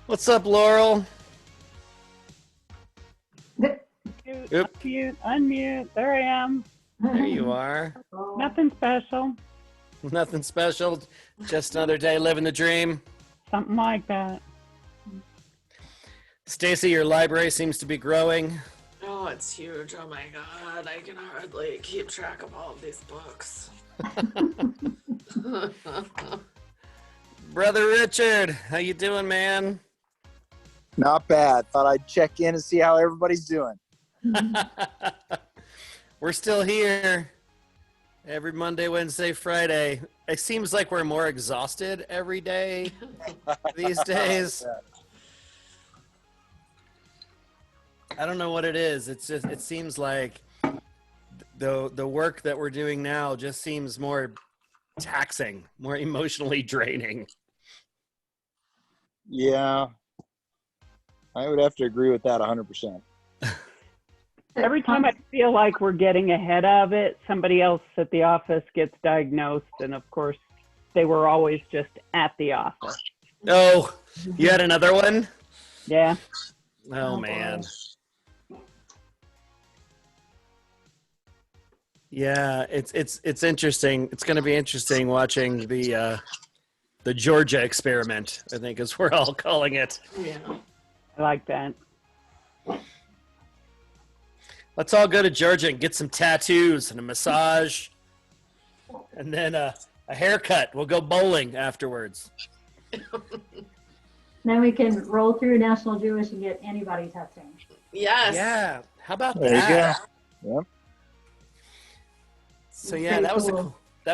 What's up, Laurel? Mute, unmute. There I am. There you are. Nothing special. Nothing special. Just another day living the dream. Something like that. Stacy, your library seems to be growing. Oh, it's huge. Oh my God. I can hardly keep track of all of these books. Brother Richard, how you doing, man? Not bad. Thought I'd check in and see how everybody's doing. We're still here every Monday, Wednesday, Friday. It seems like we're more exhausted every day these days. I don't know what it is. It's just, it seems like the work that we're doing now just seems more taxing, more emotionally draining. Yeah, I would have to agree with that 100%. Every time I feel like we're getting ahead of it, somebody else at the office gets diagnosed. And of course, they were always just at the office. Oh, you had another one? Yeah. Oh, man. Yeah, it's interesting. It's going to be interesting watching the Georgia experiment, I think is what we're all calling it. Yeah. I like that. Let's all go to Georgia and get some tattoos and a massage and then a haircut. We'll go bowling afterwards. Then we can roll through National Jewish and get antibody testing. Yes. Yeah, how about There that? you go. Yep. So yeah, that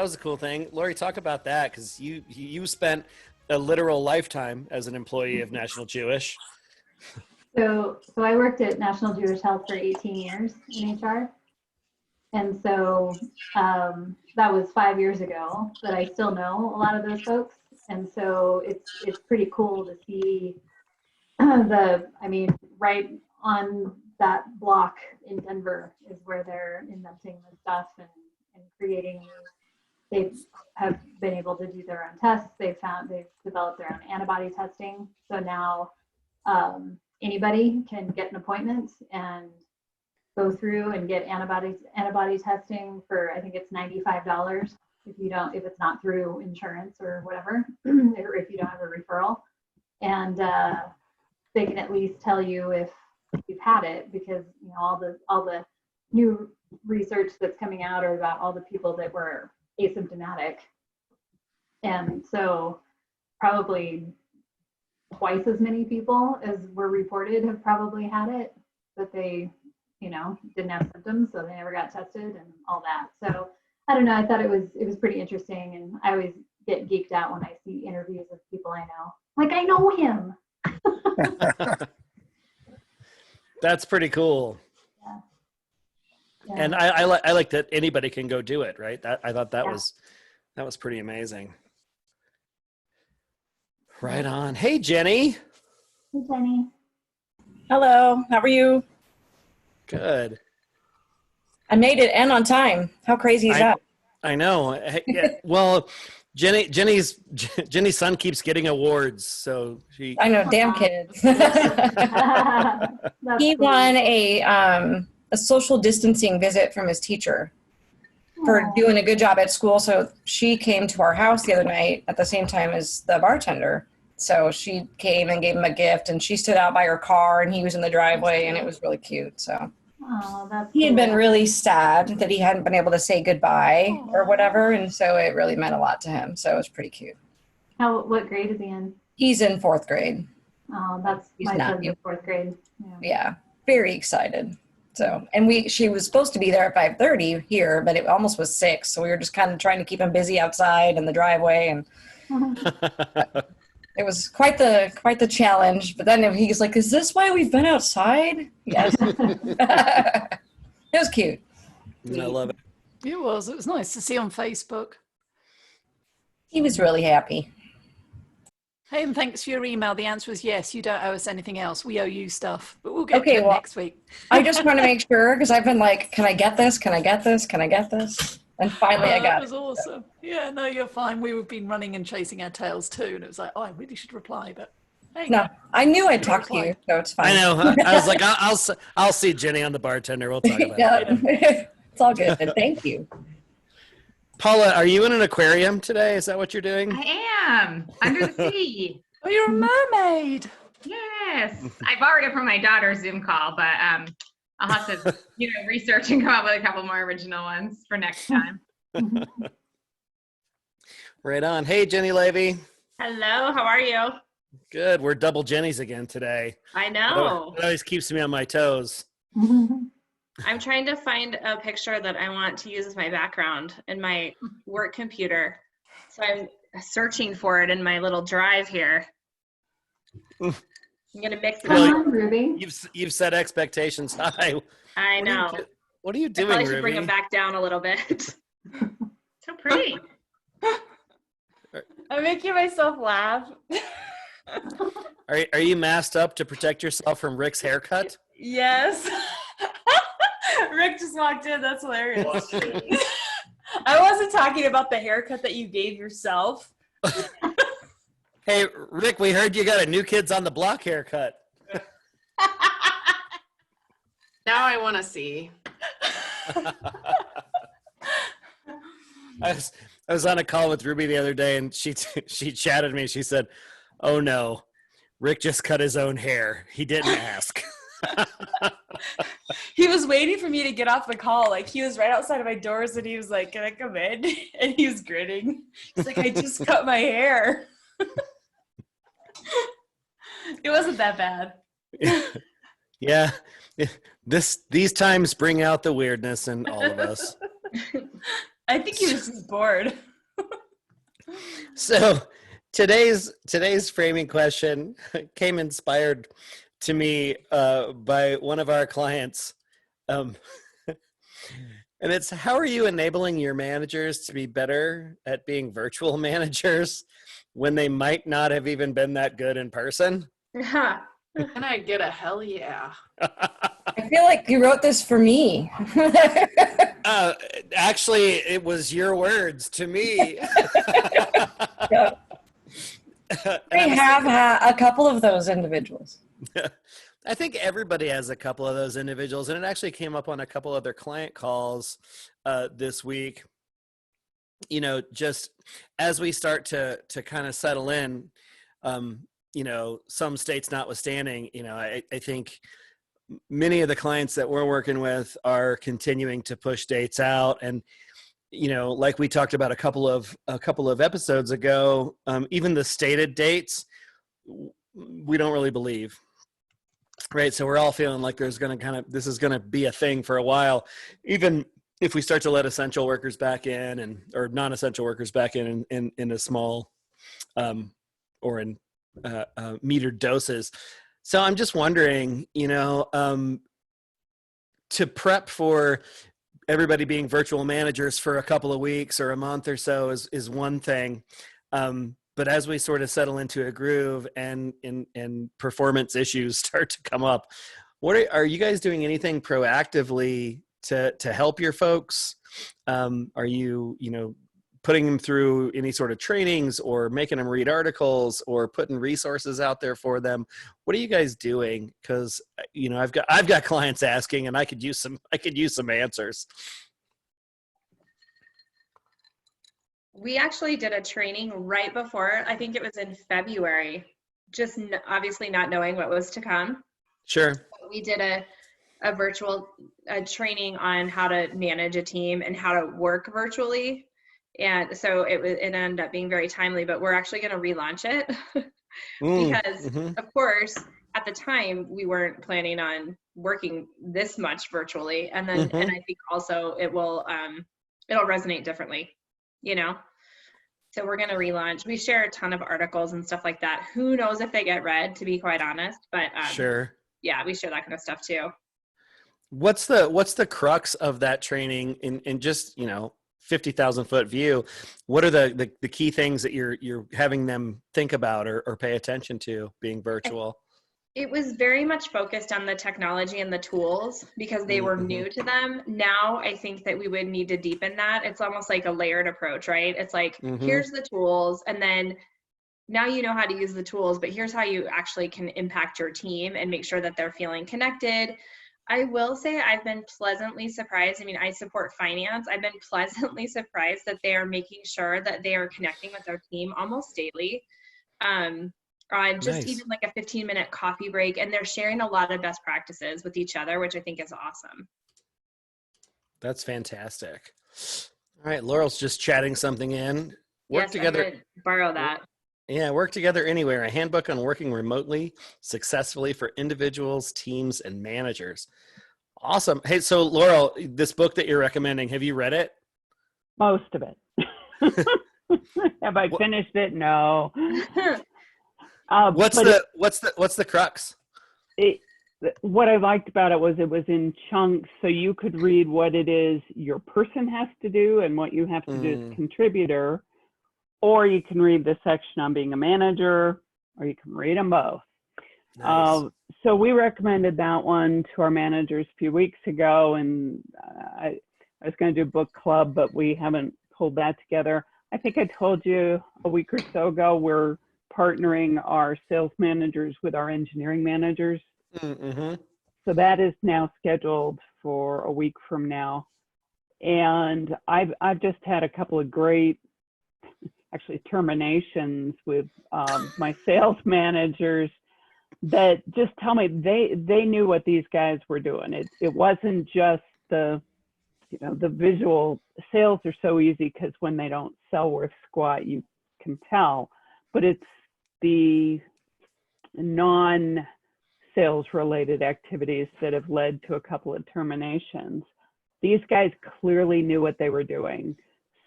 was a cool thing. Lori, talk about that because you spent a literal lifetime as an employee of National Jewish. So I worked at National Jewish Health for 18 years in HR. And so that was 5 years ago, but I still know a lot of those folks. And so it's pretty cool to see right on that block in Denver is where they're inventing the stuff and creating. They have been able to do their own tests. They've developed their own antibody testing. So now anybody can get an appointment and go through and get antibody testing for, I think it's $95 if it's not through insurance or whatever, or if you don't have a referral. And they can at least tell you if you've had it, because all the new research that's coming out are about all the people that were asymptomatic. And so probably twice as many people as were reported have probably had it, but they, didn't have symptoms, so they never got tested and all that. So I don't know. I thought it was pretty interesting, and I always get geeked out when I see interviews of people I know. Like, I know him. That's pretty cool. Yeah. And I like that anybody can go do it, right? I thought that was pretty amazing. Right on. Hey, Jenny. Hey, Jenny. Hello, how are you? Good. I made it and on time. How crazy is that? I know. Well, Jenny's son keeps getting awards, so I know, damn kids. He won a social distancing visit from his teacher for doing a good job at school. So she came to our house the other night at the same time as the bartender. So she came and gave him a gift, and she stood out by her car, and he was in the driveway, and it was really cute. So he had been really sad that he hadn't been able to say goodbye or whatever, and so it really meant a lot to him. So it was pretty cute. What grade is he in? He's in 4th grade. Oh, that's my son's in 4th grade. Yeah, very excited. So, and she was supposed to be there at 5:30 here, but it almost was 6. So we were just kind of trying to keep him busy outside in the driveway, and it was quite the challenge. But then he's like, "Is this why we've been outside?" Yes. It was cute. I love it. It was. It was nice to see on Facebook. He was really happy. Hey, and thanks for your email. The answer is yes. You don't owe us anything else. We owe you stuff, but we'll get to it next week. I just want to make sure, because I've been like, can I get this? Can I get this? Can I get this? And finally I got it. That was awesome. Yeah, no, you're fine. We've been running and chasing our tails too. And it was like, I really should reply, but No, I knew I'd talk to you, so it's fine. I know. I was like, I'll see Jenny on the bartender. We'll talk about it. It's all good. Thank you. Paula, are you in an aquarium today? Is that what you're doing? I am under the sea. Oh, you're a mermaid. Yes, I borrowed it from my daughter's Zoom call, but I'll have to, research and come up with a couple more original ones for next time. Right on. Hey, Jenny Levy. Hello, how are you? Good. We're double Jennies again today. I know. It always keeps me on my toes. I'm trying to find a picture that I want to use as my background in my work computer. So I'm searching for it in my little drive here. I'm going to mix it Really? up. Ruby. You've set expectations high. I know. What are you I doing, probably should Ruby? bring them back down a little bit. So pretty. I'm making myself laugh. Are you masked up to protect yourself from Rick's haircut? Yes. Rick just walked in. That's hilarious. I wasn't talking about the haircut that you gave yourself. Hey, Rick, we heard you got a New Kids on the Block haircut. Now I want to see. I was on a call with Ruby the other day, and she chatted me. She said, "Oh no, Rick just cut his own hair. He didn't ask." He was waiting for me to get off the call. Like, he was right outside of my doors, and he was like, "Can I come in?" And he was grinning. He's like, "I just cut my hair." It wasn't that bad. Yeah, these times bring out the weirdness in all of us. I think he was just bored. So today's framing question came inspired to me by one of our clients. And it's, how are you enabling your managers to be better at being virtual managers when they might not have even been that good in person? Can I get a hell yeah? I feel like you wrote this for me. Actually, it was your words to me. Yeah. We have a couple of those individuals. I think everybody has a couple of those individuals, and it actually came up on a couple other client calls this week. Just as we start to kind of settle in, some states notwithstanding, I think many of the clients that we're working with are continuing to push dates out. And, like we talked about a couple of episodes ago, even the stated dates, we don't really believe. Right. So we're all feeling like this is going to be a thing for a while, even if we start to let essential workers back in or non-essential workers back in a small, or in metered doses. So I'm just wondering, to prep for everybody being virtual managers for a couple of weeks or a month or so is one thing. But as we sort of settle into a groove and performance issues start to come up, are you guys doing anything proactively to help your folks? Are you, putting them through any sort of trainings or making them read articles or putting resources out there for them? What are you guys doing? Because I've got clients asking, and I could use some answers. We actually did a training right before, I think it was in February, just obviously not knowing what was to come. Sure. We did a virtual training on how to manage a team and how to work virtually. And so it ended up being very timely, but we're actually going to relaunch it because of course, at the time we weren't planning on working this much virtually. And then, and I think also it will, it'll resonate differently, So we're going to relaunch. We share a ton of articles and stuff like that. Who knows if they get read, to be quite honest, but sure. Yeah, we share that kind of stuff too. What's the crux of that training in just, 50,000 foot view? What are the key things that you're having them think about or pay attention to being virtual? It was very much focused on the technology and the tools because they were new to them. Now I think that we would need to deepen that. It's almost like a layered approach, right? It's like, here's the tools, and then now you know how to use the tools, but here's how you actually can impact your team and make sure that they're feeling connected. I will say I've been pleasantly surprised. I mean, I support finance. I've been pleasantly surprised that they are making sure that they are connecting with their team almost daily. On just even like a 15-minute coffee break, and they're sharing a lot of best practices with each other, which I think is awesome. That's fantastic. All right, Laurel's just chatting something in. Work together. I'm gonna borrow that. Yeah, work together anywhere. A handbook on working remotely successfully for individuals, teams, and managers. Awesome. Hey, so Laurel, this book that you're recommending, have you read it? Most of it. Have I finished it? No. What's the crux? What I liked about it was in chunks, so you could read what it is your person has to do and what you have to do as a contributor, or you can read the section on being a manager, or you can read them both. Nice. So we recommended that one to our managers a few weeks ago, and I was going to do a book club, but we haven't pulled that together. I think I told you a week or so ago, we're partnering our sales managers with our engineering managers. Mm-hmm. So that is now scheduled for a week from now. And I've just had a couple of great, actually, terminations with my sales managers that just tell me they knew what these guys were doing. It wasn't just the visual. Sales are so easy because when they don't sell worth squat, you can tell, but it's the non-sales related activities that have led to a couple of terminations. These guys clearly knew what they were doing.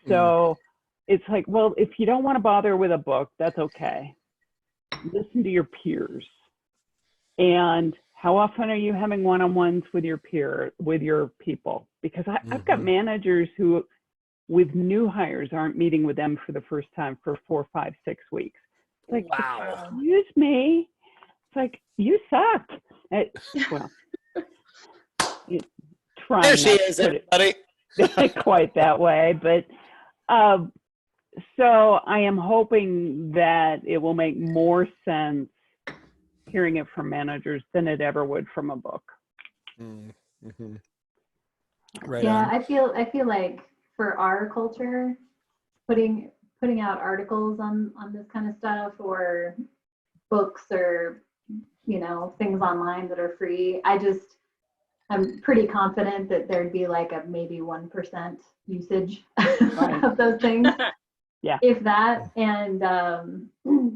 So it's like, well, if you don't want to bother with a book, that's okay. Listen to your peers. And how often are you having one-on-ones with your people? Because I've got managers who, with new hires, aren't meeting with them for the first time for 4, 5, 6 weeks. It's like, wow. Excuse me. It's like, you suck. Well, there she is, everybody. Quite that way, but so I am hoping that it will make more sense hearing it from managers than it ever would from a book. Mm-hmm. Right. Yeah, on. I feel like for our culture, putting out articles on this kind of stuff, or books, or things online that are free, I'm pretty confident that there'd be like a maybe 1% usage of those things. Yeah. If that. And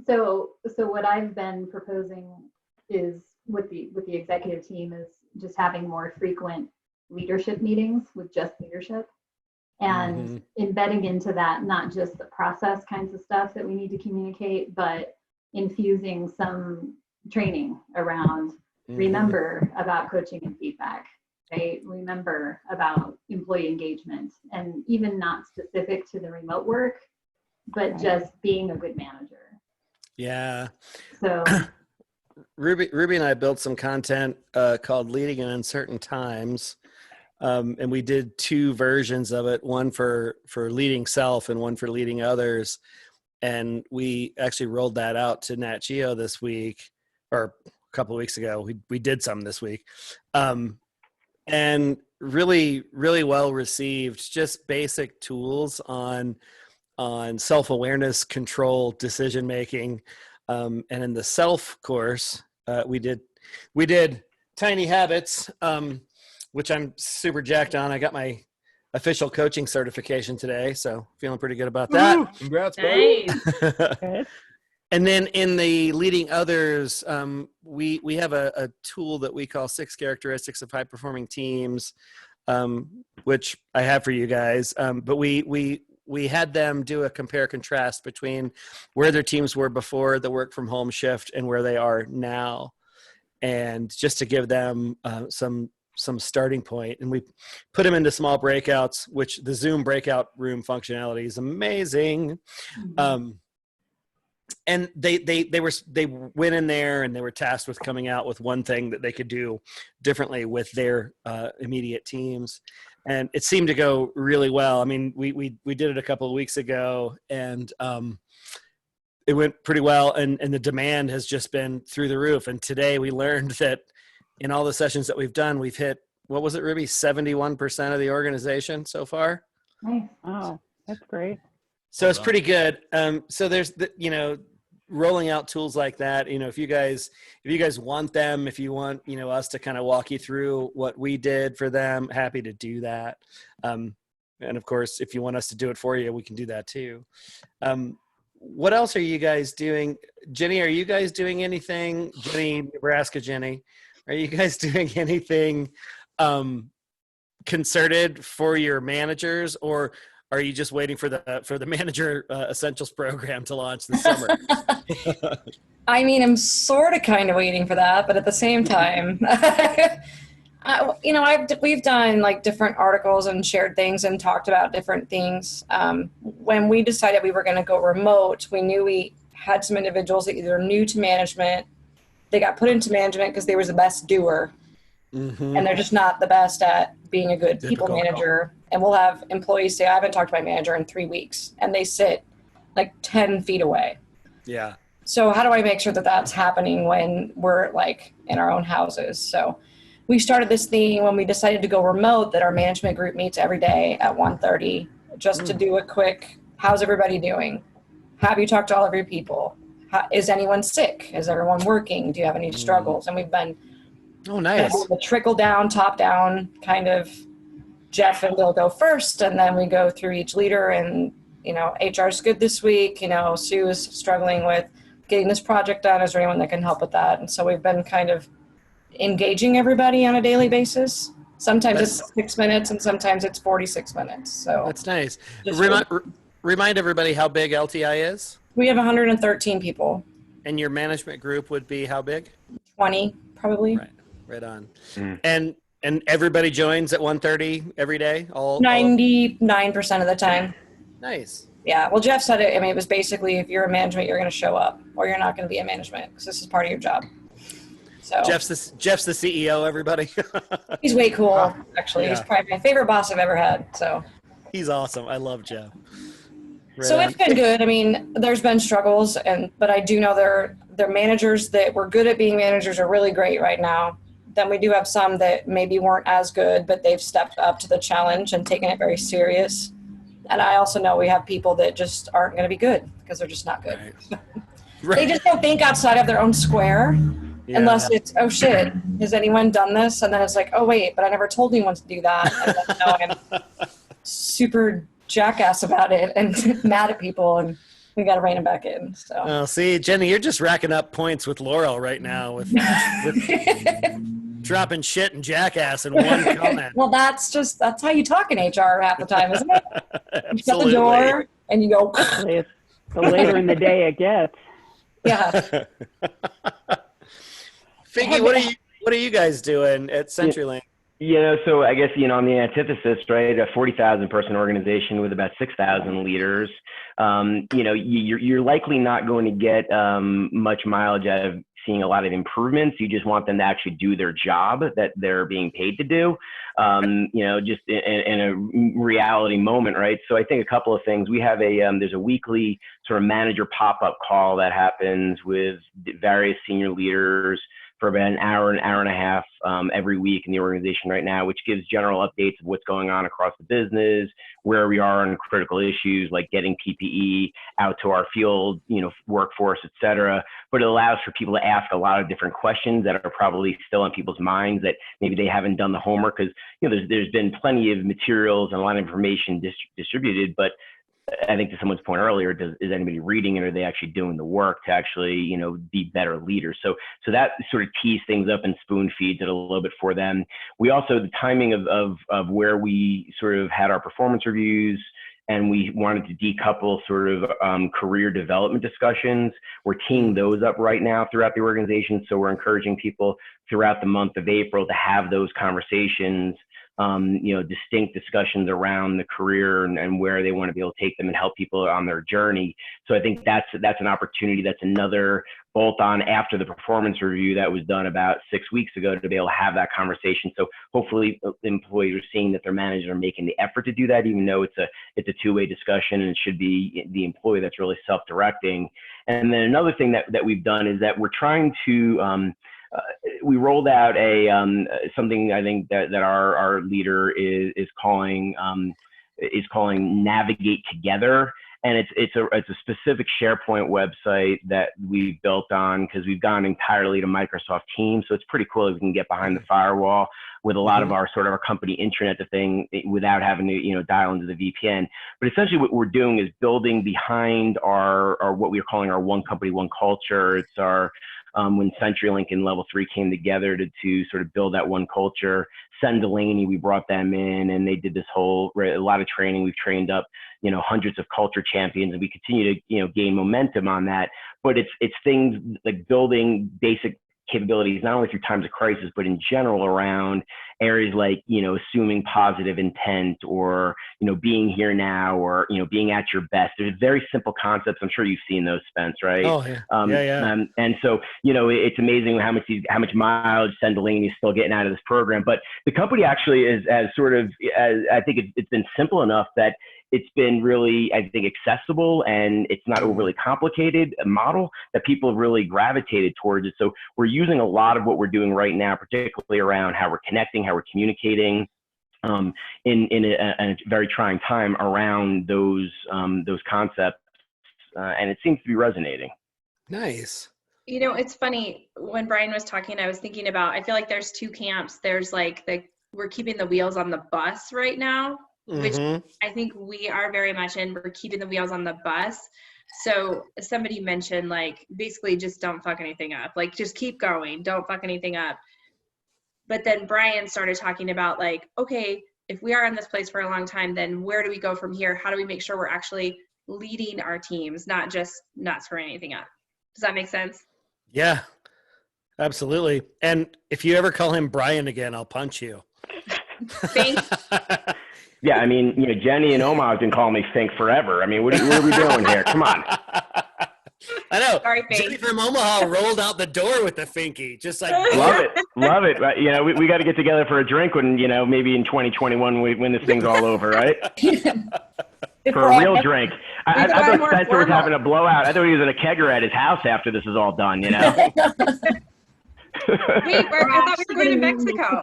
so what I've been proposing is with the executive team is just having more frequent leadership meetings with just leadership, and embedding into that not just the process kinds of stuff that we need to communicate, but infusing some training around remember about coaching and feedback, right? Remember about employee engagement, and even not specific to the remote work, but just being a good manager. Yeah. So Ruby and I built some content called Leading in Uncertain Times. And we did 2 versions of it, one for leading self and one for leading others. And we actually rolled that out to Nat Geo this week, or a couple of weeks ago. We did some this week. And really, really well received, just basic tools on self-awareness, control, decision-making. And in the self course, we did Tiny Habits, which I'm super jacked on. I got my official coaching certification today, so feeling pretty good about that. Woo-hoo! Congrats, buddy. And then in the leading others, we have a tool that we call 6 Characteristics of High Performing Teams, which I have for you guys. But we had them do a compare contrast between where their teams were before the work from home shift and where they are now, and just to give them some starting point. And we put them into small breakouts, which the Zoom breakout room functionality is amazing. And they went in there and they were tasked with coming out with one thing that they could do differently with their immediate teams. And it seemed to go really well. I mean, we did it a couple of weeks ago, and it went pretty well, and the demand has just been through the roof. And today we learned that in all the sessions that we've done, we've hit, what was it, Ruby? 71% of the organization so far. Nice. Oh, that's great. So it's pretty good. So there's rolling out tools like that. If you guys want them, if you want, us to kind of walk you through what we did for them, happy to do that. And of course, if you want us to do it for you, we can do that too. What else are you guys doing? Jenny, are you guys doing anything? Jenny, Nebraska Jenny, are you guys doing anything concerted for your managers, or are you just waiting for the manager essentials program to launch this summer? I mean, I'm sort of kind of waiting for that, but at the same time, we've done like different articles and shared things and talked about different things. When we decided we were going to go remote, we knew we had some individuals that either new to management, they got put into management because they was the best doer, and they're just not the best at being a good people manager. And we'll have employees say, I haven't talked to my manager in 3 weeks, and they sit like 10 feet away. Yeah. So how do I make sure that that's happening when we're like in our own houses? So we started this thing when we decided to go remote, that our management group meets every day at 1:30 just to do a quick, how's everybody doing? Have you talked to all of your people? Is anyone sick? Is everyone working? Do you have any struggles? And we've been the trickle down, top down kind of. Jeff and Bill go first, and then we go through each leader, and HR is good this week. Sue is struggling with getting this project done. Is there anyone that can help with that? And so we've been kind of engaging everybody on a daily basis. Sometimes it's 6 minutes, and sometimes it's 46 minutes. So that's nice. Remind everybody how big LTI is. We have 113 people. And your management group would be how big? 20, probably. Right on. And everybody joins at 1:30 every day? 99% of the time. Nice. Yeah. Well, Jeff said it. I mean, it was basically, if you're in management, you're going to show up, or you're not going to be in management, because this is part of your job. So Jeff's the CEO, everybody. He's way cool, actually. Yeah. He's probably my favorite boss I've ever had. So he's awesome. I love Jeff. So it's been good. I mean, there's been struggles, but I do know they're managers that were good at being managers are really great right now. Then we do have some that maybe weren't as good, but they've stepped up to the challenge and taken it very serious. And I also know we have people that just aren't going to be good because they're just not good. Right. They just don't think outside of their own square unless it's, oh shit, has anyone done this? And then it's like, oh wait, but I never told anyone to do that. And then now I'm super jackass about it and mad at people, and we got to rein them back in. So. See, Jenny, you're just racking up points with Laurel right now with dropping shit and jackass in one comment. Well, that's how you talk in HR half the time, isn't it? You shut the door and you go. The later in the day it gets. Yeah. Figgy, what are you guys doing at CenturyLink? So I guess, on the antithesis, right, a 40,000 person organization with about 6,000 leaders, you're likely not going to get much mileage out of seeing a lot of improvements. You just want them to actually do their job that they're being paid to do, just in a reality moment, right? So I think a couple of things. We have there's a weekly sort of manager pop-up call that happens with various senior leaders for about an hour and a half every week in the organization right now, which gives general updates of what's going on across the business, where we are on critical issues like getting PPE out to our field, workforce, et cetera. But it allows for people to ask a lot of different questions that are probably still on people's minds that maybe they haven't done the homework, because there's been plenty of materials and a lot of information distributed, but I think to someone's point earlier, is anybody reading it, or are they actually doing the work to actually, be better leaders? So that sort of tees things up and spoon feeds it a little bit for them. We also, the timing of where we sort of had our performance reviews, and we wanted to decouple sort of career development discussions. We're teeing those up right now throughout the organization. So we're encouraging people throughout the month of April to have those conversations distinct discussions around the career and where they want to be able to take them and help people on their journey. So I think that's an opportunity. That's another bolt on after the performance review that was done about 6 weeks ago to be able to have that conversation. So hopefully employees are seeing that their managers are making the effort to do that, even though it's a two-way discussion and it should be the employee that's really self-directing. And then another thing that we've done is that we're trying to, we rolled out something I think that our leader is calling Navigate Together. And it's a specific SharePoint website that we built on because we've gone entirely to Microsoft Teams. So it's pretty cool that we can get behind the firewall with a lot of our company intranet thing without having to dial into the VPN. But essentially what we're doing is building behind our what we're calling our one company, one culture. It's our when CenturyLink and Level 3 came together to sort of build that one culture. Sen Delaney, we brought them in and they did this a lot of training. We've trained up, hundreds of culture champions, and we continue to, gain momentum on that. But it's things like building basic capabilities, not only through times of crisis, but in general around areas like, assuming positive intent or, being here now or, being at your best. There's very simple concepts. I'm sure you've seen those, Spence, right? Oh, yeah. And so, it's amazing how much mileage Sen Delaney is still getting out of this program. But the company actually is I think it's been simple enough that it's been really, I think, accessible and it's not overly complicated a model that people have really gravitated towards it. So we're using a lot of what we're doing right now, particularly around how we're connecting, how we're communicating in a very trying time around those concepts. And it seems to be resonating. Nice. It's funny, when Brian was talking, I was thinking about, I feel like there's two camps. There's we're keeping the wheels on the bus right now, which I think we are very much in. We're keeping the wheels on the bus. So somebody mentioned basically just don't fuck anything up. Just keep going. Don't fuck anything up. But then Brian started talking about okay, if we are in this place for a long time, then where do we go from here? How do we make sure we're actually leading our teams, not just not screwing anything up? Does that make sense? Yeah, absolutely. And if you ever call him Brian again, I'll punch you. Thanks. Yeah, I mean, Jenny and Omar have been calling me Fink forever. I mean, what are we doing here? Come on. I know. Sorry, Jenny from Omaha rolled out the door with the Finky, just like love it. Right? We got to get together for a drink when maybe in 2021 when this thing's all over, right? For a real drink. I thought Spencer was having a blowout. I thought he was in a kegger at his house after this is all done. Wait, I thought we were going to Mexico.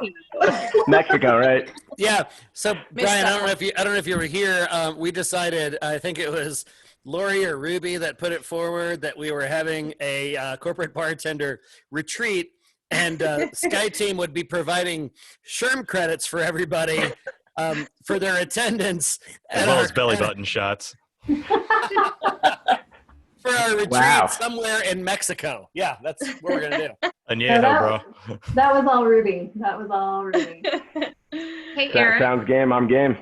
Mexico, right? Yeah. So Brian, I don't know if you were here. We decided, I think it was Lori or Ruby that put it forward that we were having a corporate bartender retreat, and Sky Team would be providing SHRM credits for everybody for their attendance. As well as belly button shots. For our retreat somewhere in Mexico. Yeah, that's what we're going to do. Añejo, bro. That was all Ruby. Hey, Eric. Sounds game. I'm game.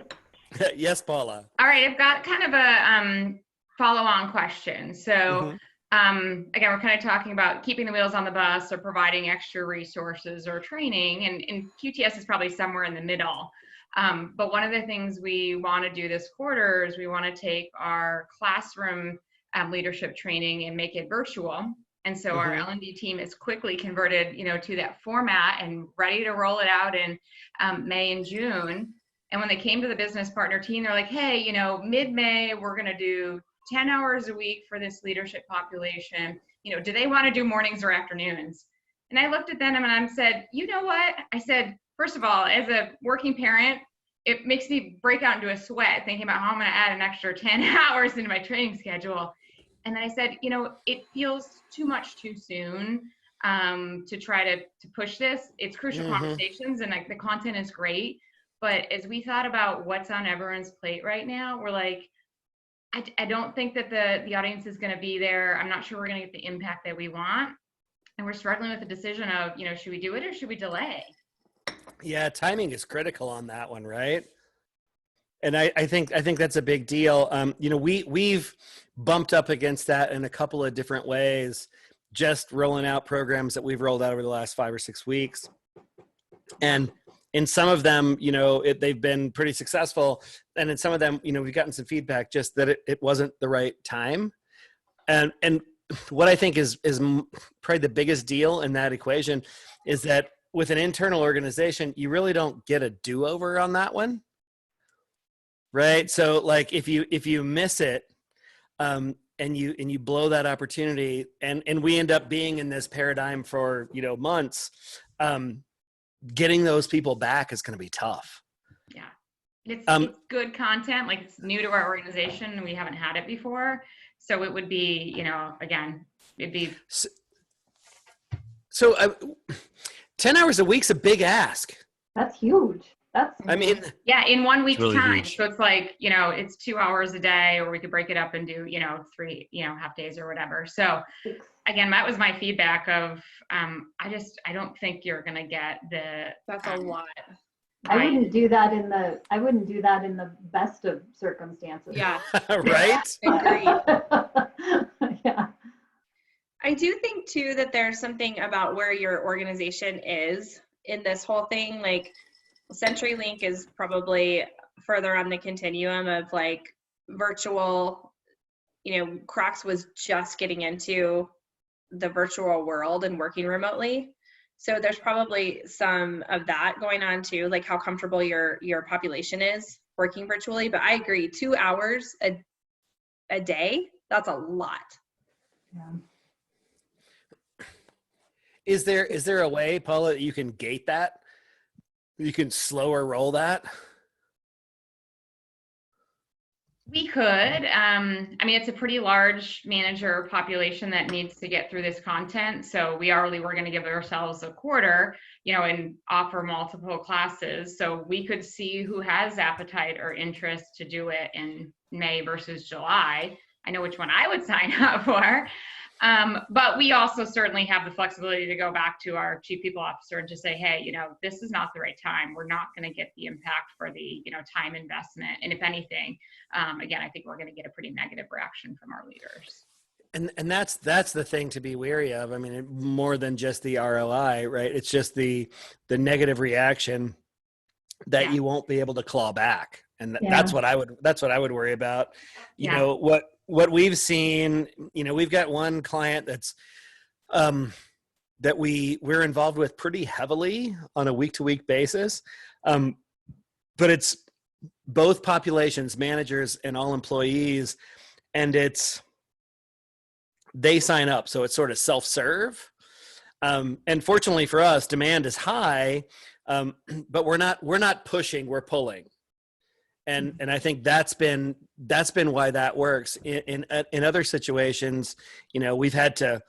Yes, Paula. All right, I've got kind of a follow-on question. So, again, we're kind of talking about keeping the wheels on the bus or providing extra resources or training, and QTS is probably somewhere in the middle. But one of the things we want to do this quarter is we want to take our classroom leadership training and make it virtual. And so our L&D team is quickly converted, to that format and ready to roll it out in May and June. And when they came to the business partner team, they're like, hey, mid-May, we're going to do 10 hours a week for this leadership population. Do they want to do mornings or afternoons? And I looked at them and I said, you know what? I said, first of all, as a working parent, it makes me break out into a sweat thinking about how I'm going to add an extra 10 hours into my training schedule. And then I said, it feels too much too soon to try to push this. It's crucial conversations and the content is great. But as we thought about what's on everyone's plate right now, we're like, I don't think that the audience is going to be there. I'm not sure we're going to get the impact that we want. And we're struggling with the decision of, should we do it or should we delay? Yeah, timing is critical on that one, right? And I think that's a big deal. We've bumped up against that in a couple of different ways, just rolling out programs that we've rolled out over the last 5 or 6 weeks. And in some of them, you know, they've been pretty successful. And in some of them, you know, we've gotten some feedback just that it wasn't the right time. And what I think is probably the biggest deal in that equation is that with an internal organization, you really don't get a do-over on that one. Right. So like if you miss it, and you blow that opportunity, and we end up being in this paradigm for, you know, months, getting those people back is going to be tough. Yeah. It's good content. Like, it's new to our organization and we haven't had it before. So it would be, you know, again, it'd be. So 10 hours a week's a big ask. That's huge. I mean, yeah, in 1 week's really time. huge. So it's like, you know, it's 2 hours a day, or we could break it up and do, you know, 3, you know, half days or whatever. So again, that was my feedback of, I don't think you're going to get the. That's a lot. I wouldn't do that in the best of circumstances. Yeah. Right? Agreed. Yeah. I do think too that there's something about where your organization is in this whole thing. Like, CenturyLink is probably further on the continuum of like virtual, you know, Crocs was just getting into the virtual world and working remotely. So there's probably some of that going on too, like how comfortable your population is working virtually. But I agree, 2 hours a day, that's a lot. Yeah. Is there a way, Paula, that you can gate that? You can slower roll that? We could. I mean, it's a pretty large manager population that needs to get through this content. So we're going to give ourselves a quarter, you know, and offer multiple classes. So we could see who has appetite or interest to do it in May versus July. I know which one I would sign up for. But we also certainly have the flexibility to go back to our chief people officer and just say, hey, you know, this is not the right time. We're not going to get the impact for the, you know, time investment. And if anything, again, I think we're going to get a pretty negative reaction from our leaders. And that's the thing to be wary of. I mean, more than just the ROI, right? It's just the negative reaction that you won't be able to claw back. And that's what I would worry about. You know, what we've seen, you know, we've got one client that's that we're involved with pretty heavily on a week-to-week basis. But it's both populations, managers and all employees, and they sign up. So it's sort of self-serve. And fortunately for us, demand is high, but we're not pushing, we're pulling. And I think that's been why that works. In other situations, you know, we've had to,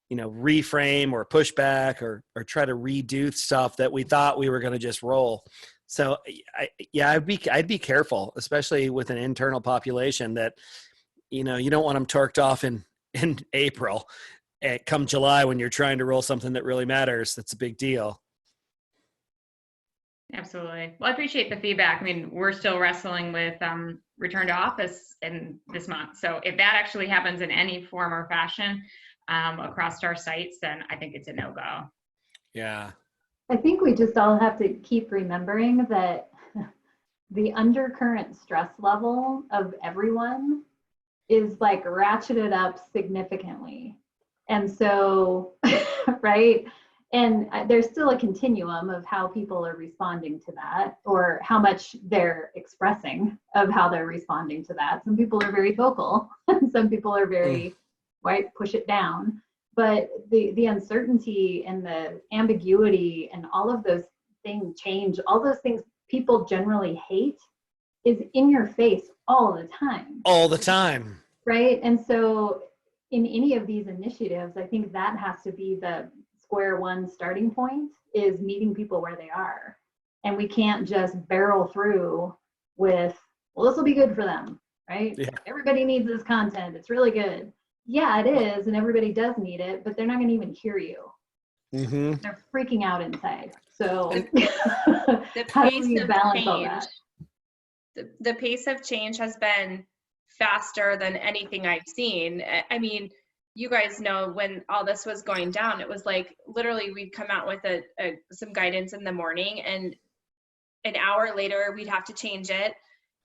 you know, reframe or push back or try to redo stuff that we thought we were going to just roll. So I'd be careful, especially with an internal population that, you know, you don't want them torqued off in April. Come July, when you're trying to roll something that really matters, that's a big deal. Absolutely. Well, I appreciate the feedback. I mean, we're still wrestling with return to office in this month. So if that actually happens in any form or fashion across our sites, then I think it's a no-go. Yeah. I think we just all have to keep remembering that the undercurrent stress level of everyone is like ratcheted up significantly. And so, right? And there's still a continuum of how people are responding to that, or how much they're expressing of how they're responding to that. Some people are very vocal, and some people are very, right, push it down. But the uncertainty and the ambiguity and all of those things, change, all those things people generally hate, is in your face all the time. All the time. Right? And so in any of these initiatives, I think that has to be the square one starting point, is meeting people where they are. And we can't just barrel through with, well, this will be good for them, right? Yeah. Everybody needs this content. It's really good. Yeah, it is. And everybody does need it, but they're not going to even hear you. Mm-hmm. They're freaking out inside. So the how pace do we of balance all change, that? the pace of change has been faster than anything I've seen. I mean, you guys know when all this was going down, it was like literally we'd come out with some guidance in the morning, and an hour later, we'd have to change it.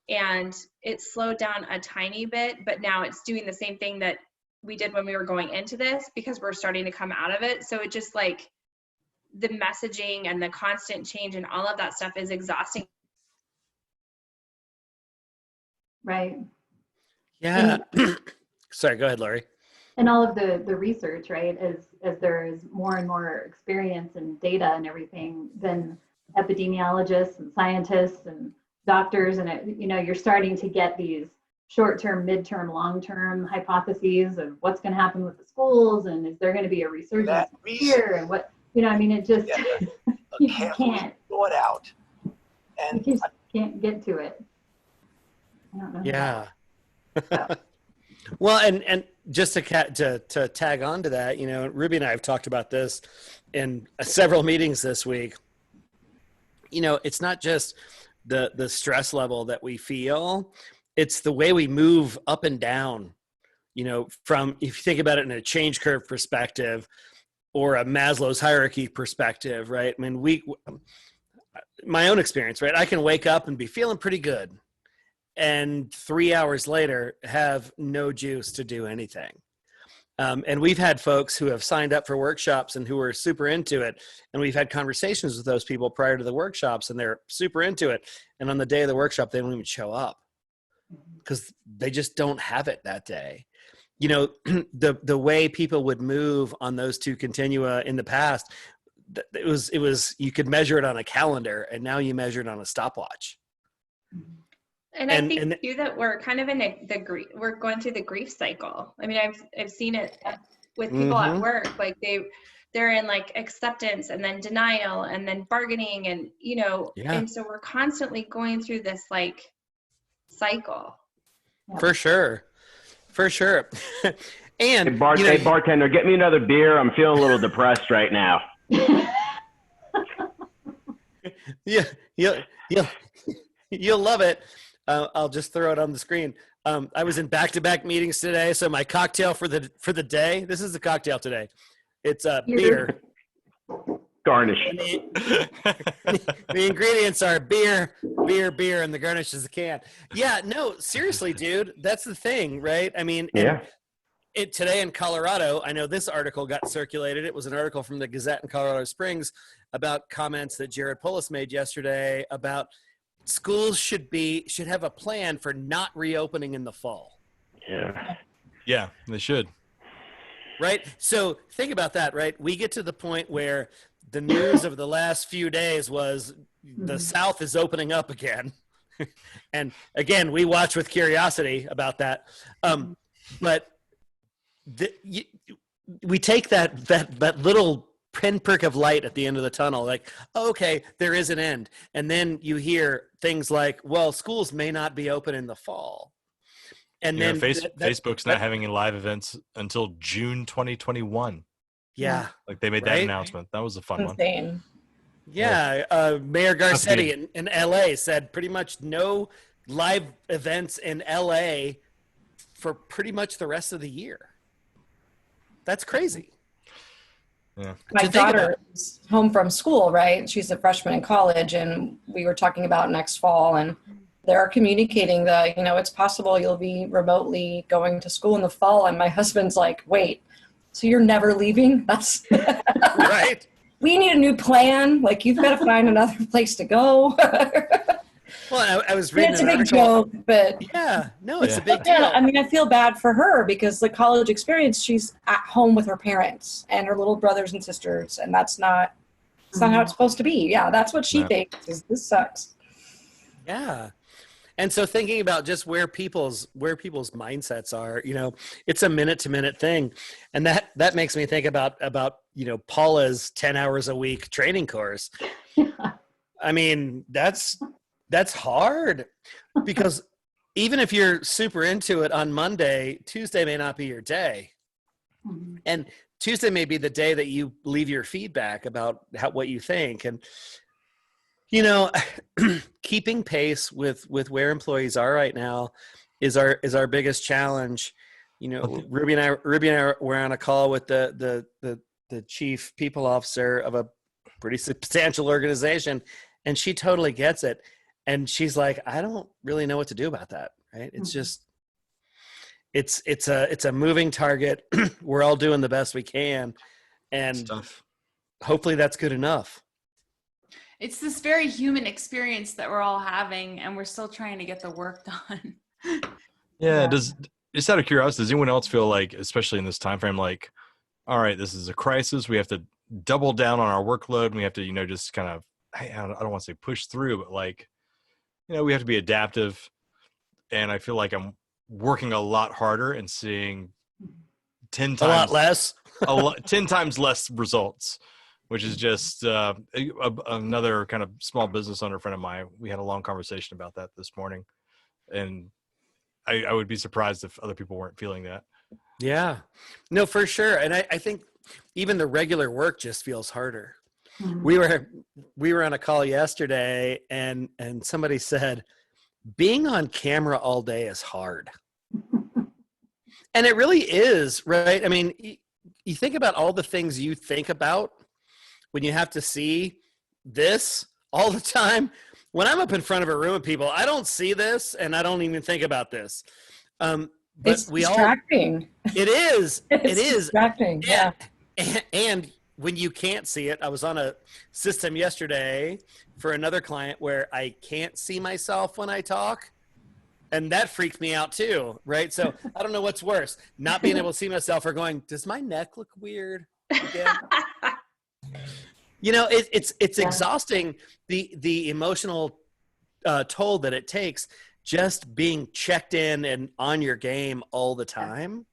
And it slowed down a tiny bit, but now it's doing the same thing that we did when we were going into this, because we're starting to come out of it. So it just like the messaging and the constant change and all of that stuff is exhausting. Right. Yeah. Sorry, go ahead, Lori. And all of the research, right, as there is more and more experience and data and everything, then epidemiologists and scientists and doctors, and you're starting to get these short-term, mid-term, long-term hypotheses of what's going to happen with the schools, and is there going to be a resurgence here, and what, it just you can't go it out, and you just can't get to it. I don't know. Yeah. Well, and just to tag on to that, Ruby and I have talked about this in several meetings this week. It's not just the stress level that we feel, it's the way we move up and down, from, if you think about it in a change curve perspective or a Maslow's hierarchy perspective, right? I mean, my own experience, right? I can wake up and be feeling pretty good, and 3 hours later have no juice to do anything. And we've had folks who have signed up for workshops and who are super into it. And we've had conversations with those people prior to the workshops, and they're super into it. And on the day of the workshop, they don't even show up because they just don't have it that day. The way people would move on those two continua in the past, it was you could measure it on a calendar, and now you measure it on a stopwatch. And I think too that we're kind of in we're going through the grief cycle. I mean, I've seen it with people at work, like they're in like acceptance and then denial and then bargaining, and and so we're constantly going through this like cycle. For sure. And hey, bartender, get me another beer. I'm feeling a little depressed right now. Yeah, you'll love it. I'll just throw it on the screen. I was in back-to-back meetings today, so my cocktail for the day. This is the cocktail today. It's beer. Garnish. The ingredients are beer, and the garnish is the can. Yeah, no, seriously, dude, that's the thing, right? I mean, today in Colorado, I know this article got circulated. It was an article from the Gazette in Colorado Springs about comments that Jared Polis made yesterday about schools should have a plan for not reopening in the fall. Yeah, they should. Right? So think about that, right? We get to the point where the news of the last few days was the South is opening up again. And again, we watch with curiosity about that. But we take that little pinprick of light at the end of the tunnel, like, oh, okay, there is an end. And then you hear things like, well, schools may not be open in the fall. And then Facebook's not having any live events until June 2021. Yeah. Like they made that announcement. That was a fun one. Yeah. Mayor Garcetti in LA said pretty much no live events in LA for pretty much the rest of the year. That's crazy. Yeah. My daughter is home from school, right? She's a freshman in college, and we were talking about next fall, and they're communicating that, it's possible you'll be remotely going to school in the fall. And my husband's like, wait, so you're never leaving? That's right. We need a new plan. Like, you've got to find another place to go. Well, I was reading it's a big joke, but it's a big deal. Yeah, I mean, I feel bad for her because the college experience, she's at home with her parents and her little brothers and sisters, and that's not how it's supposed to be. Yeah, that's what she thinks. This sucks. Yeah. And so thinking about just where people's mindsets are, it's a minute to minute thing. And that makes me think about Paula's 10 hours a week training course. I mean, that's hard, because even if you're super into it on Monday, Tuesday may not be your day. And Tuesday may be the day that you leave your feedback about what you think. And, keeping pace with where employees are right now is our biggest challenge. Ruby and I were on a call with the chief people officer of a pretty substantial organization. and she totally gets it. And she's like, I don't really know what to do about that. Right. It's just, it's a moving target. We're all doing the best we can. And hopefully that's good enough. It's this very human experience that we're all having, and we're still trying to get the work done. Yeah. Just out of curiosity, does anyone else feel like, especially in this time frame, like, all right, this is a crisis. We have to double down on our workload. And we have to, just kind of, I don't want to say push through, but like, we have to be adaptive. And I feel like I'm working a lot harder and seeing 10 times a lot less, 10 times less results, which is just another kind of small business owner friend of mine. We had a long conversation about that this morning, and I would be surprised if other people weren't feeling that. Yeah, no, for sure. And I think even the regular work just feels harder. Mm-hmm. We were on a call yesterday, and somebody said, being on camera all day is hard. And it really is, right? I mean, you think about all the things you think about when you have to see this all the time. When I'm up in front of a room of people, I don't see this, and I don't even think about this. But it's distracting. It is. It is distracting. Yeah. And when you can't see it, I was on a system yesterday for another client where I can't see myself when I talk. And that freaked me out too, right? So I don't know what's worse, not being able to see myself or going, does my neck look weird again? It's exhausting, the emotional toll that it takes just being checked in and on your game all the time.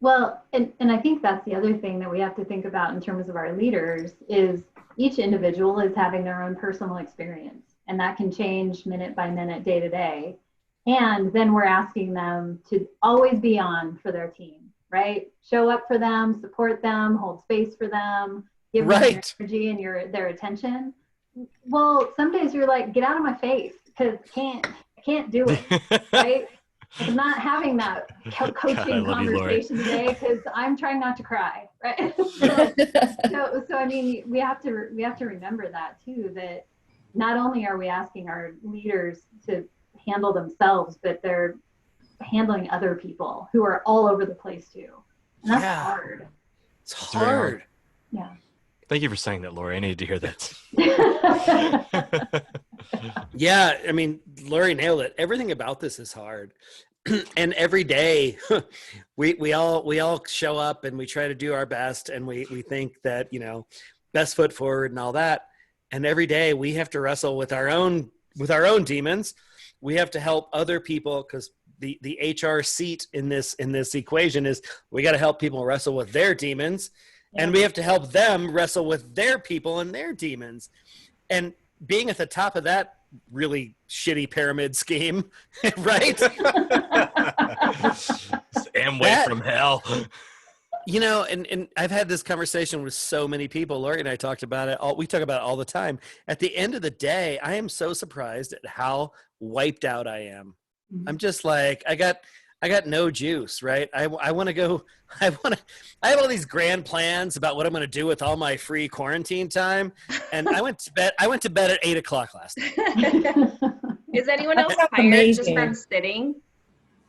Well, and I think that's the other thing that we have to think about in terms of our leaders is each individual is having their own personal experience, and that can change minute by minute, day to day. And then we're asking them to always be on for their team, right? Show up for them, support them, hold space for them, give them your energy and their attention. Well, some days you're like, get out of my face, because I can't do it, right? I'm not having that coaching conversation today because I'm trying not to cry, right? So I mean, we have to remember that too, that not only are we asking our leaders to handle themselves, but they're handling other people who are all over the place too. And that's hard. It's hard. Yeah. Thank you for saying that, Lori. I needed to hear that. Yeah, I mean, Lori nailed it. Everything about this is hard. And every day we all show up and we try to do our best, and we think that, best foot forward and all that. And every day we have to wrestle with our own demons. We have to help other people, because the HR seat in this equation is we got to help people wrestle with their demons. Yeah. And we have to help them wrestle with their people and their demons. And being at the top of that really shitty pyramid scheme, right? Amway from hell. And I've had this conversation with so many people. Lori and I talked about it. We talk about it all the time. At the end of the day, I am so surprised at how wiped out I am. Mm-hmm. I'm just like, I got no juice, right? I want to go. I have all these grand plans about what I'm going to do with all my free quarantine time. And I went to bed at 8:00 last night. Is anyone else tired just from sitting?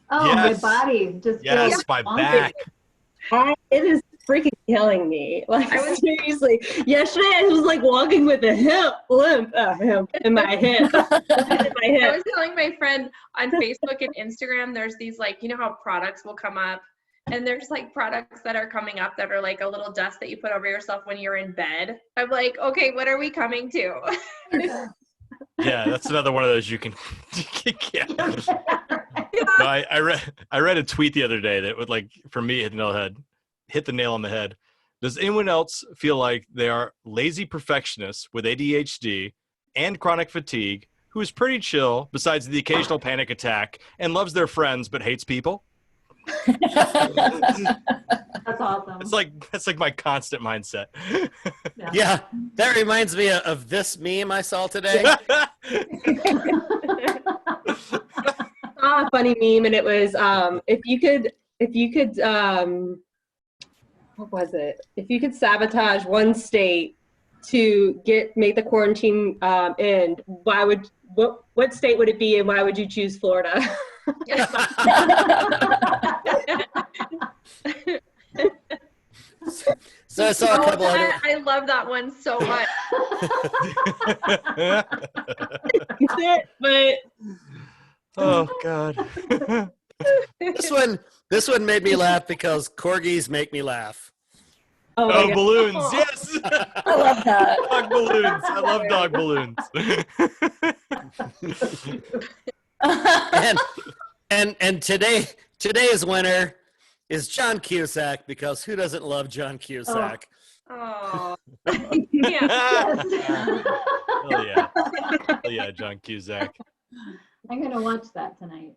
Oh, yes. My body just feels my back. It is freaking killing me. Like, I was seriously, yesterday I was like walking with a hip limp in my hip. I was telling my friend on Facebook and Instagram, there's these how products will come up, and there's products that are coming up that are like a little dust that you put over yourself when you're in bed. I'm like, okay, what are we coming to? Yeah, that's another one of those you can get. No, I read a tweet the other day that would, for me, hit the nail on the head. Does anyone else feel like they are lazy perfectionists with ADHD and chronic fatigue who is pretty chill besides the occasional panic attack and loves their friends but hates people? That's awesome. That's like my constant mindset. Yeah, that reminds me of this meme I saw today. A funny meme, and it was if you could what was it? If you could sabotage one state to make the quarantine end, what state would it be, and why would you choose Florida? So I saw a couple other. I love that one so much. But Oh God. This one made me laugh because corgis make me laugh. Oh, balloons! Yes, I love that. Dog balloons. I love dog balloons. and today's winner is John Cusack, because who doesn't love John Cusack? Oh. Hell yeah. Hell yeah, John Cusack. I'm gonna watch that tonight.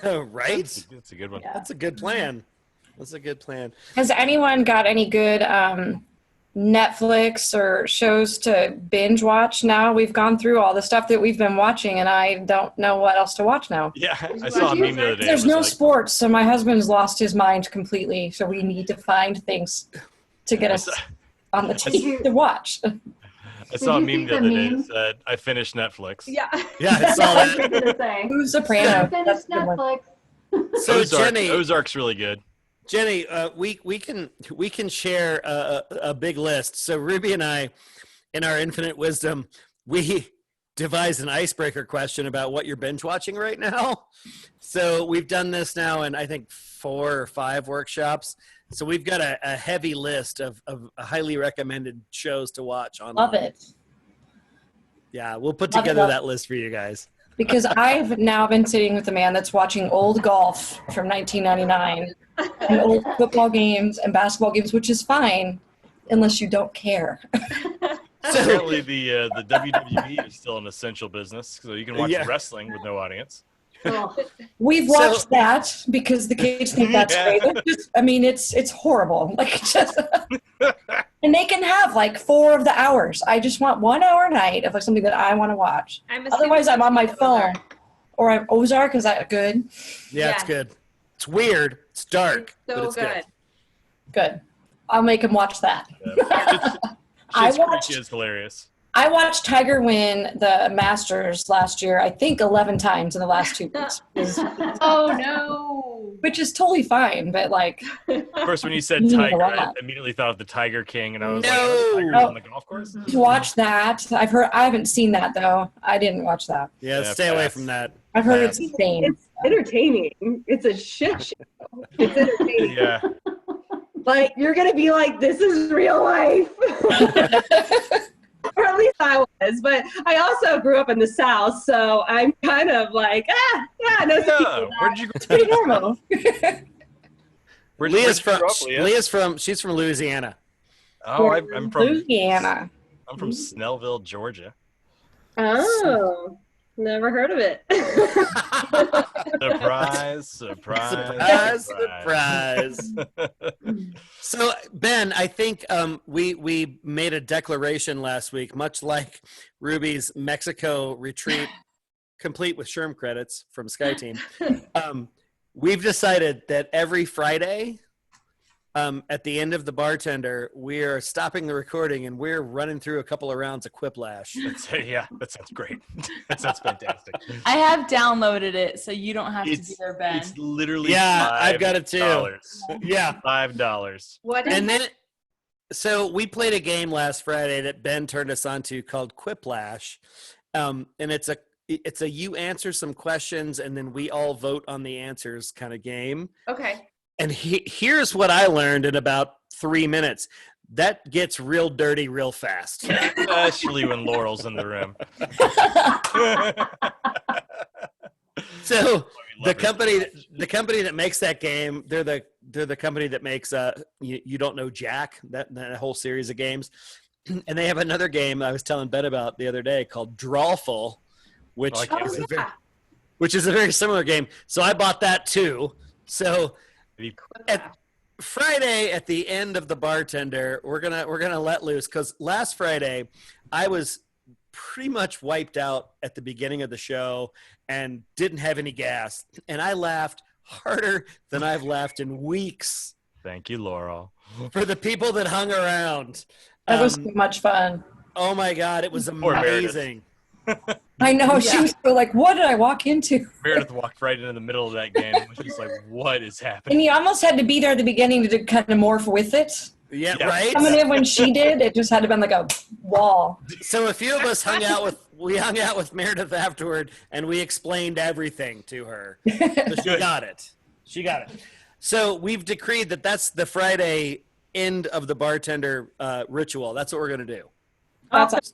Right? That's a good one. That's a good plan. That's a good plan. Has anyone got any good Netflix or shows to binge watch now? We've gone through all the stuff that we've been watching, and I don't know what else to watch now. Yeah, I saw a meme the other day. There's no sports, so my husband's lost his mind completely. So we need to find things to get us on the TV to watch. I saw a meme the other day that said, "I finished Netflix." Yeah. Yeah, I saw that. Who's Soprano? Finished Netflix. So Jenny, Ozark's really good. Jenny, we can share a big list. So Ruby and I, in our infinite wisdom, we devised an icebreaker question about what you're binge watching right now. So we've done this now in, I think, 4 or 5 workshops. So we've got a heavy list of highly recommended shows to watch online. Love it. Yeah, we'll put together that list for you guys. Because I've now been sitting with a man that's watching old golf from 1999 and old football games and basketball games, which is fine unless you don't care. Apparently the WWE is still an essential business, so you can watch wrestling with no audience. We've watched that because the kids think that's great. It's horrible. And they can have 4 of the hours. I just want 1 hour a night of something that I want to watch. Otherwise, I'm on my phone. Or I'm Ozark. Is that good? Yeah, it's good. It's weird. It's dark. It's but it's good. Good. I'll make him watch that. It's hilarious. I watched Tiger win the Masters last year, I think 11 times in the last 2 weeks. Oh, no. Which is totally fine, but First, when you said Tiger, I immediately thought of the Tiger King, and I was like, oh, the Tiger's on the golf course? To watch that. I haven't seen that, though. I didn't watch that. Yeah, stay away from that. I've heard it's insane. It's entertaining. It's a shit show. It's entertaining. Yeah. You're going to be like, this is real life. Or at least I was, but I also grew up in the South, so I'm kind of like, no. Where'd you go? It's pretty normal. She's from Louisiana. Oh, I'm from Louisiana. I'm from Snellville, Georgia. Oh, never heard of it. Surprise. So Ben, I think we made a declaration last week, much like Ruby's Mexico retreat, complete with SHRM credits from SkyTeam. We've decided that every Friday, at the end of the bartender, we're stopping the recording and we're running through a couple of rounds of Quiplash. That sounds great. That sounds fantastic. I have downloaded it, so you don't have to be there, Ben. It's literally I've got it too. Yeah, $5. What? And then, so we played a game last Friday that Ben turned us on to called Quiplash, and it's a you answer some questions and then we all vote on the answers kind of game. Okay. And here's what I learned in about 3 minutes. That gets real dirty real fast. Especially when Laurel's in the room. So the company that makes that game, they're the company that makes you Don't Know Jack, that whole series of games. And they have another game I was telling Ben about the other day called Drawful, which is a very similar game. So I bought that too. So at Friday at the end of the bartender, we're gonna let loose, because last Friday I was pretty much wiped out at the beginning of the show and didn't have any gas, and I laughed harder than I've laughed in weeks. Thank you, Laurel. For the people that hung around. That was so much fun. Oh my God, it was amazing. I know. She was so like, what did I walk into? Meredith walked right into the middle of that game. She's like, what is happening? And you almost had to be there at the beginning to kind of morph with it. Yeah, right? Coming in when she did, it just had to been like a wall. So a few of us hung out with Meredith afterward, and we explained everything to her. So she got it. She got it. So we've decreed that that's the Friday end of the bartender ritual. That's what we're going to do. That's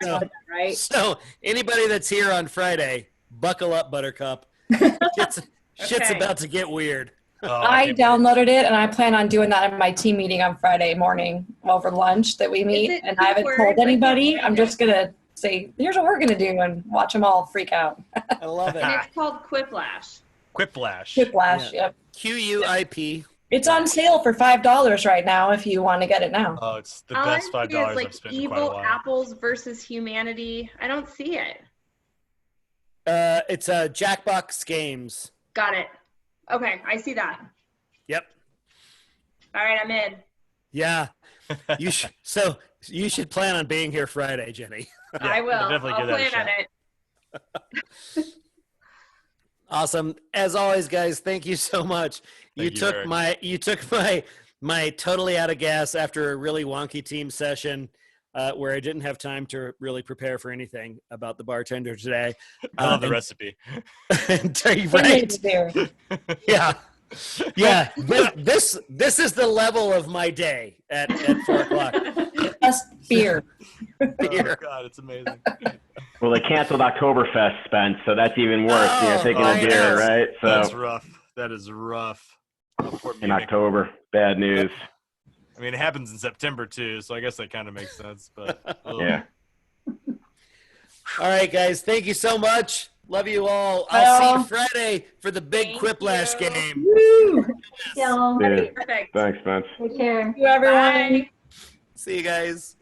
right. So anybody that's here on Friday, buckle up, Buttercup. Shit's about to get weird. I downloaded it, and I plan on doing that in my team meeting on Friday morning over lunch that we meet. And I haven't told anybody. I'm just going to say, here's what we're going to do, and watch them all freak out. I love it. And it's called Quiplash. Quiplash, yep. QUIP. It's on sale for $5 right now if you want to get it now. Oh, it's the All best I see $5 is, like, I've spent in quite a evil while. apples versus humanity. I don't see it. It's Jackbox Games. Got it. Okay, I see that. Yep. All right, I'm in. Yeah. So you should plan on being here Friday, Jenny. I will. I'll plan on it. Awesome. As always, guys, thank you so much. You took my totally out of gas after a really wonky team session where I didn't have time to really prepare for anything about the bartender today. I love the recipe. Right. Yeah. Yeah. This is the level of my day at 4:00. Just beer. Oh, God, it's amazing. Well, they canceled Oktoberfest, Spence, so that's even worse. Taking a beer, right? So that's rough. That is rough. In October, bad news. I mean, it happens in September too, so I guess that kind of makes sense. But yeah. All right, guys. Thank you so much. Love you all. I'll see you Friday for the big Quiplash game. Woo! Perfect. Thanks, Spence. Take care. Thank you, everyone. Bye. See you guys.